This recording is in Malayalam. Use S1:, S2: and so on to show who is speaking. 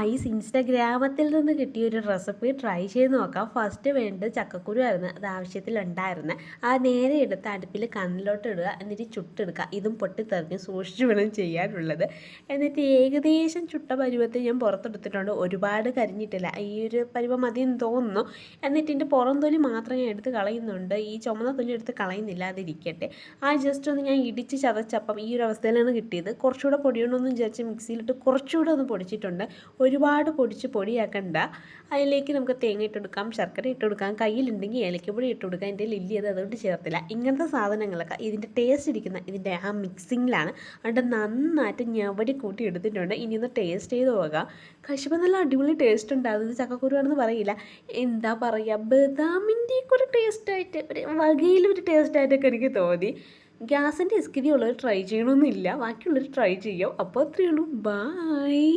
S1: ഗൈസ്, ഇൻസ്റ്റാഗ്രാമത്തിൽ നിന്ന് കിട്ടിയൊരു റെസിപ്പി ട്രൈ ചെയ്ത് നോക്കാം. ഫസ്റ്റ് വേണ്ടത് ചക്കക്കുരു ആയിരുന്നു, അത് ആവശ്യത്തിലുണ്ടായിരുന്നു. ആ നേരെ എടുത്ത് അടുപ്പിൽ കണ്ണിലോട്ട് ഇടുക, എന്നിട്ട് ചുട്ടെടുക്കുക. ഇതും പൊട്ടിത്തെറിഞ്ഞ് സൂക്ഷിച്ച് വേണം ചെയ്യാനുള്ളത്. എന്നിട്ട് ഏകദേശം ചുട്ട പരുവത്തിൽ ഞാൻ പുറത്തെടുത്തിട്ടുണ്ട്. ഒരുപാട് കരിഞ്ഞിട്ടില്ല, ഈ ഒരു പരുവം മതിയെന്ന് തോന്നുന്നു. എന്നിട്ട് ഇതിൻ്റെ പുറം തൊലി മാത്രം ഞാൻ എടുത്ത് കളയുന്നുണ്ട്, ഈ ചുമന്ന തൊലി എടുത്ത് കളയുന്നില്ല, അതിരിക്കട്ടെ. ആ ജസ്റ്റ് ഒന്ന് ഞാൻ ഇടിച്ച് ചതച്ചപ്പം ഈ ഒരു അവസ്ഥയിലാണ് കിട്ടിയത്. കുറച്ചുകൂടെ പൊടിയണമെന്ന് വിചാരിച്ച് മിക്സിയിലിട്ട് കുറച്ചുകൂടെ ഒന്ന് പൊടിച്ചിട്ടുണ്ട്. ഒരുപാട് പൊടിയാക്കണ്ട. അതിലേക്ക് നമുക്ക് തേങ്ങ ഇട്ടെടുക്കാം, ശർക്കര ഇട്ടെടുക്കാം, കയ്യിലുണ്ടെങ്കിൽ ഏലക്കപ്പൊടി ഇട്ടെടുക്കാം. എൻ്റെ ലില്ലി അതുകൊണ്ട് ചേർത്തില്ല. ഇങ്ങനത്തെ സാധനങ്ങളൊക്കെ ഇതിൻ്റെ ടേസ്റ്റ് ഇരിക്കുന്ന ഇതിൻ്റെ ആ മിക്സിങ്ങിലാണ്. അതുകൊണ്ട് നന്നായിട്ട് ഞവടി കൂട്ടി എടുത്തിട്ടുണ്ട്. ഇനി ഒന്ന് ടേസ്റ്റ് ചെയ്ത് പോകാം. കശുവ നല്ല അടിപൊളി ടേസ്റ്റ് ഉണ്ട്. അത് ചക്കക്കുരുവാണെന്ന് പറയില്ല, എന്താ പറയുക, ബദാമിൻ്റെയൊക്കെ ഒരു ടേസ്റ്റായിട്ട്, ഒരു വകയിലൊരു ടേസ്റ്റായിട്ടൊക്കെ എനിക്ക് തോന്നി. ഗ്യാസിൻ്റെ എസ്കിരി ഉള്ളവർ ട്രൈ ചെയ്യണമെന്നില്ല, ബാക്കിയുള്ളവർ ട്രൈ ചെയ്യും. അപ്പോൾ അത്രയേ ഉള്ളൂ. ബായ്.